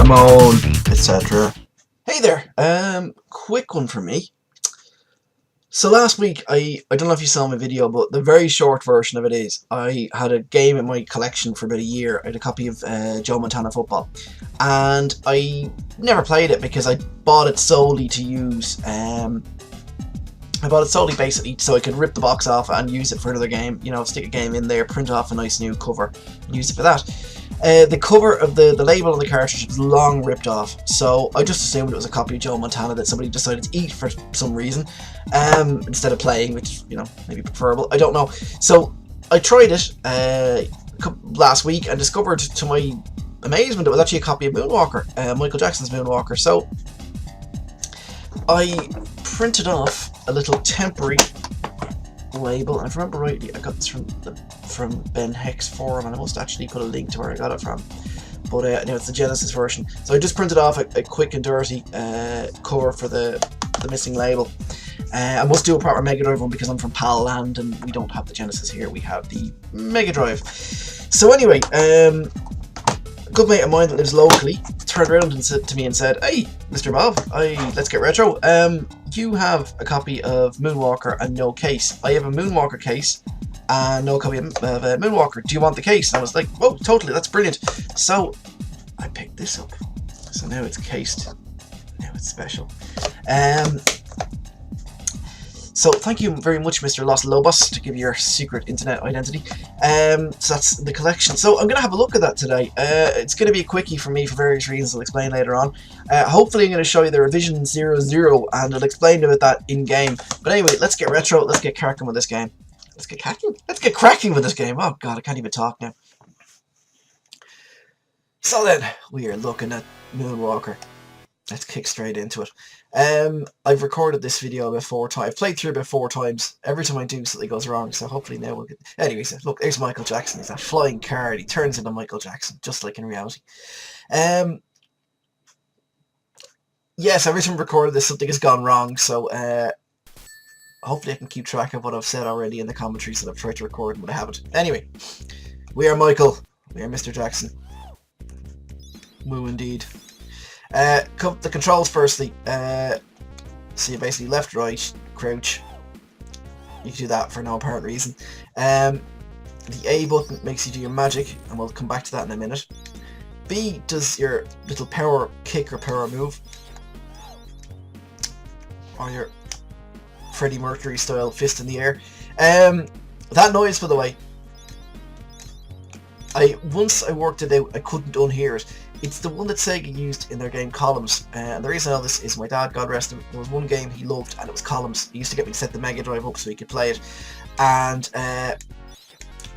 hormone, etc. Hey there, quick one from me. So last week, I don't know if you saw my video, but the very short version of it is, I had a game in my collection for about a year. I had a copy of Joe Montana Football, and I never played it because I bought it solely to use, I bought it solely basically so I could rip the box off and use it for another game, you know, stick a game in there, print off a nice new cover, and use it for that. The cover of the label on the cartridge was long ripped off, so I just assumed it was a copy of Joe Montana that somebody decided to eat for some reason, instead of playing, which, you know, maybe preferable, I don't know. So I tried it last week and discovered, to my amazement, it was actually a copy of Moonwalker, Michael Jackson's Moonwalker. So I printed off a little temporary label, and if I remember rightly, I got this from Ben Heck's forum, and I must actually put a link to where I got it from. But no, it's the Genesis version. So I just printed off a quick and dirty cover for the missing label. I must do a proper Megadrive one because I'm from PAL land and we don't have the Genesis here, we have the Megadrive. So anyway, a good mate of mine that lives locally turned around and said to me and said, "Hey, Mr. Bob, let's get retro. You have a copy of Moonwalker and no case. I have a Moonwalker case and no copy of Moonwalker. Do you want the case?" And I was like, "Oh, totally, that's brilliant." So I picked this up. So now it's cased. Now it's special. So thank you very much, Mr. Los Lobos, to give your secret internet identity. So that's the collection. So I'm going to have a look at that today. It's going to be a quickie for me for various reasons I'll explain later on. Hopefully I'm going to show you the revision 00 and I'll explain about that in-game. But anyway, let's get retro. Let's get cracking with this game. Let's get cracking? Let's get cracking with this game. Oh god, I can't even talk now. So then, we are looking at Moonwalker. Let's kick straight into it. I've recorded this video about 4 times. I've played through about 4 times. Every time I do, something goes wrong, so hopefully now we'll get... Anyways, look, there's Michael Jackson. He's that flying card. He turns into Michael Jackson, just like in reality. Yes, every time I've recorded this, something has gone wrong, so hopefully I can keep track of what I've said already in the commentaries that I've tried to record, but I haven't. Anyway, we are Michael. We are Mr. Jackson. Woo indeed. The controls firstly, so you basically left, right, crouch. You can do that for no apparent reason. The A button makes you do your magic, and we'll come back to that in a minute. B does your little power kick or power move, or your Freddie Mercury style fist in the air. That noise, by the way, once I worked it out, I couldn't unhear it. It's the one that Sega used in their game Columns, and the reason I know this is my dad, God rest him, there was one game he loved and it was Columns. He used to get me to set the Megadrive up so he could play it, and I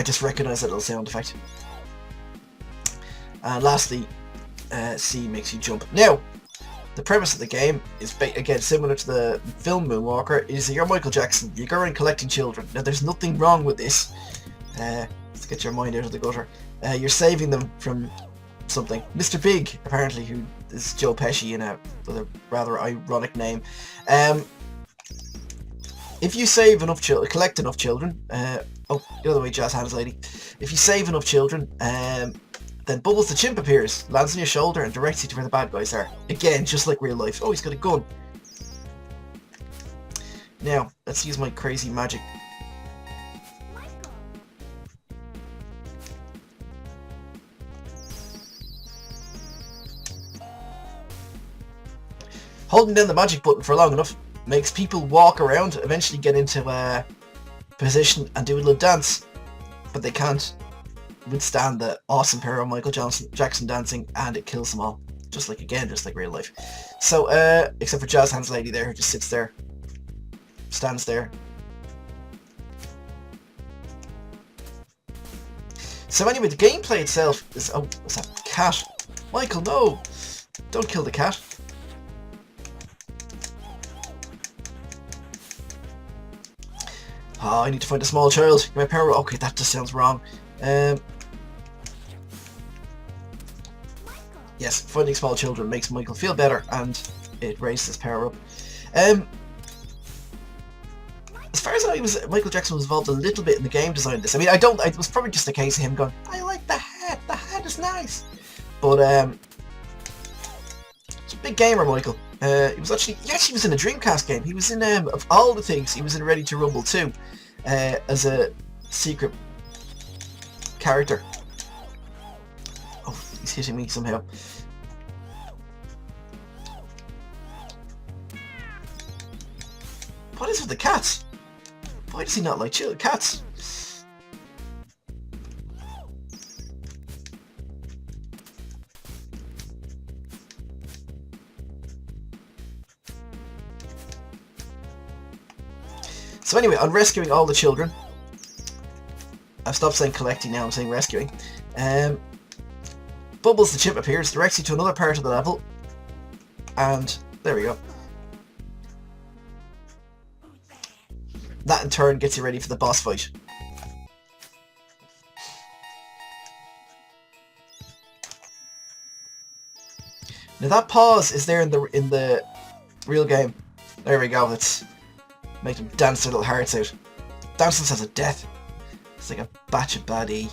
just recognised that little sound effect. And lastly, C makes you jump. Now, the premise of the game is, again, similar to the film Moonwalker, is that you're Michael Jackson, you go around collecting children. Now there's nothing wrong with this, let's get your mind out of the gutter. You're saving them from something. Mr. Big, apparently, who is Joe Pesci with a rather ironic name. If you save enough children, collect enough children, oh, the other way, jazz hands lady. If you save enough children, then Bubbles the chimp appears, lands on your shoulder and directs you to where the bad guys are. Again, just like real life. Oh, he's got a gun. Now, let's use my crazy magic. Holding down the magic button for long enough makes people walk around, eventually get into position and do a little dance, but they can't withstand the awesome power of Michael Jackson dancing, and it kills them all. Just like real life. So, except for Jazz Hands Lady there, who just sits there, stands there. So anyway, the gameplay itself is... Oh, what's that? Cat. Michael, no! Don't kill the cat. Oh, I need to find a small child. My power... Okay, that just sounds wrong. Yes, finding small children makes Michael feel better, and it raises his power up. As far as I know, Michael Jackson was involved a little bit in the game design of this. I mean, it was probably just a case of him going, "I like the hat is nice." But Big gamer, Michael. He actually was in a Dreamcast game. He was in, of all the things, he was in Ready to Rumble 2 as a secret character. Oh, he's hitting me somehow. What is with the cats? Why does he not like cats? So anyway, I'm rescuing all the children. I've stopped saying collecting now, I'm saying rescuing. Bubbles the chimp appears, directs you to another part of the level. And there we go. That in turn gets you ready for the boss fight. Now that pause is there in the real game. There we go, let's make them dance their little hearts out. Dance themselves to death. It's like a batch of baddie.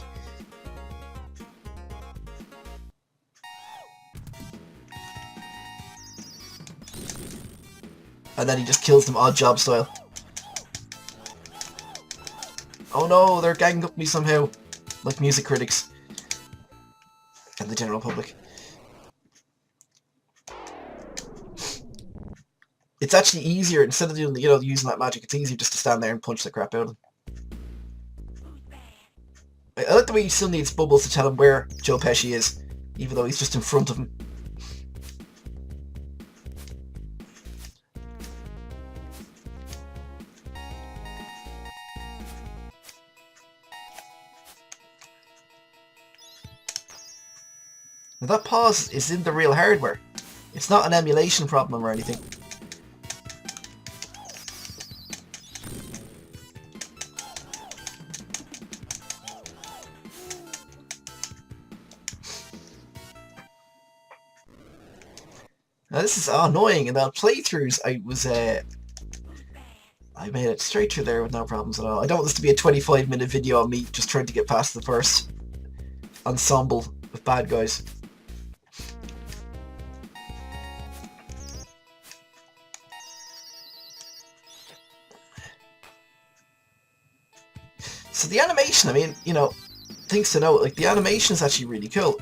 And then he just kills them odd job style. Oh no, they're ganging up me somehow. Like music critics. And the general public. It's actually easier, instead of doing, using that magic, it's easier just to stand there and punch the crap out of them. I like the way he still needs Bubbles to tell him where Joe Pesci is, even though he's just in front of him. Now that pause is in the real hardware. It's not an emulation problem or anything. Now this is annoying. In the playthroughs, I made it straight through there with no problems at all. I don't want this to be a 25-minute video of me just trying to get past the first ensemble of bad guys. So the animation, I mean, things to note, like the animation is actually really cool.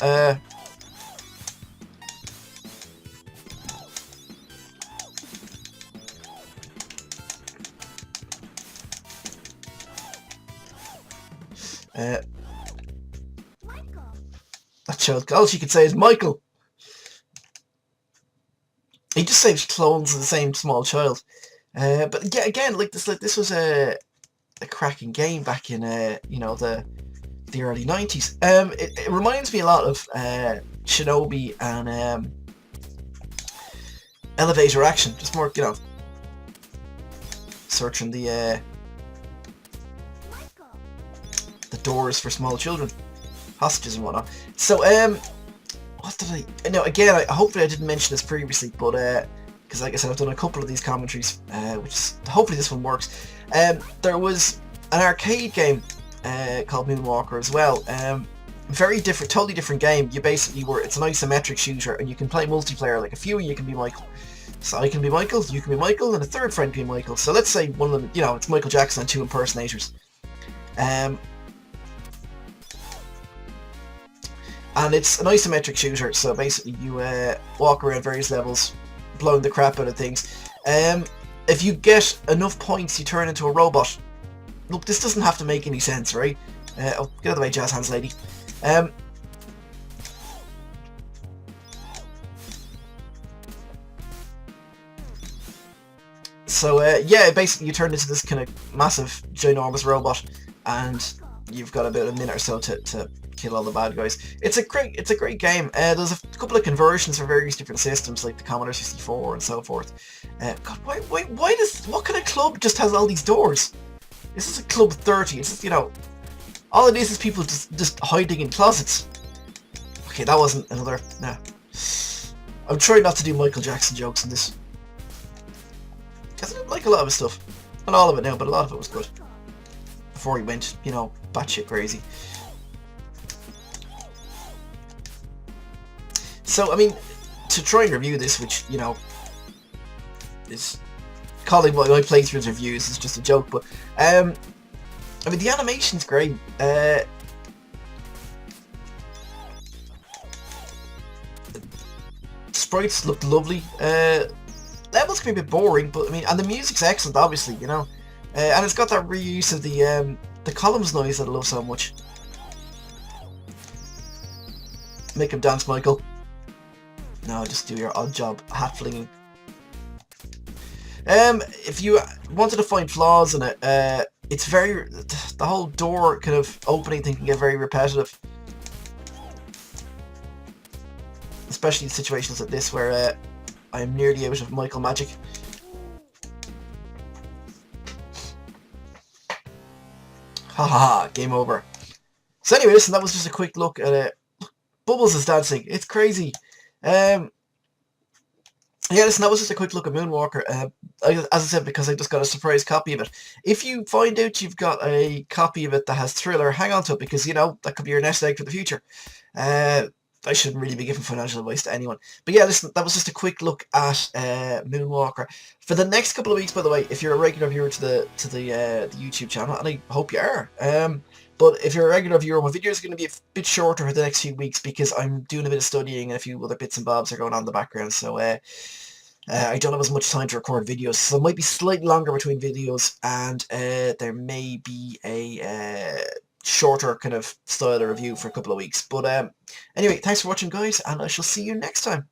That child, all she could say is Michael. He just saves clones of the same small child. But yeah, again, this was a cracking game back in the early 90s. It reminds me a lot of Shinobi and Elevator Action. Just more, searching the doors for small children, hostages and whatnot. So what did I? No, again, hopefully I didn't mention this previously, but because like I said, I've done a couple of these commentaries, hopefully this one works. There was an arcade game called Moonwalker as well. Very different, totally different game. It's an isometric shooter, and you can play multiplayer. Like a few of you can be Michael. So I can be Michael, you can be Michael, and a third friend can be Michael. So let's say one of them, it's Michael Jackson and two impersonators. And it's an isometric shooter, so basically you walk around various levels, blowing the crap out of things. If you get enough points, you turn into a robot. Look, this doesn't have to make any sense, right? Oh, get out of the way, jazz hands lady. So yeah, basically you turn into this kind of massive, ginormous robot, and you've got about a minute or so to kill all the bad guys. It's a great game. There's a couple of conversions for various different systems, like the Commodore 64 and so forth. God, what kind of club just has all these doors? This is a Club 30. It's just, all it is people just hiding in closets. Okay, that wasn't another. Nah. I'm trying not to do Michael Jackson jokes in this, because I didn't like a lot of his stuff. Not all of it now, but a lot of it was good. Before he went, batshit crazy. So, I mean, to try and review this, which, you know, is calling my playthroughs reviews is just a joke, but I mean, the animation's great. Sprites look lovely. Levels can be a bit boring, but I mean, and the music's excellent, obviously, you know, and it's got that reuse of the columns noise that I love so much. Make him dance, Michael. No, just do your odd job hat flinging. If you wanted to find flaws in it, it's very, the whole door kind of opening thing can get very repetitive. Especially in situations like this where I'm nearly out of Michael magic. Ha ha ha, game over. So anyway, listen, that was just a quick look at it. Bubbles is dancing, it's crazy. Yeah, listen, that was just a quick look at Moonwalker. As I said, because I just got a surprise copy of it. If you find out you've got a copy of it that has Thriller, hang on to it, because, you know, that could be your nest egg for the future. I shouldn't really be giving financial advice to anyone. But yeah, listen, that was just a quick look at Moonwalker. For the next couple of weeks, by the way, if you're a regular viewer to the YouTube channel, and I hope you are, but if you're a regular viewer, my videos are going to be a bit shorter for the next few weeks because I'm doing a bit of studying and a few other bits and bobs are going on in the background. So I don't have as much time to record videos, so it might be slightly longer between videos, and there may be a shorter kind of style of review for a couple of weeks. But anyway, thanks for watching, guys, and I shall see you next time.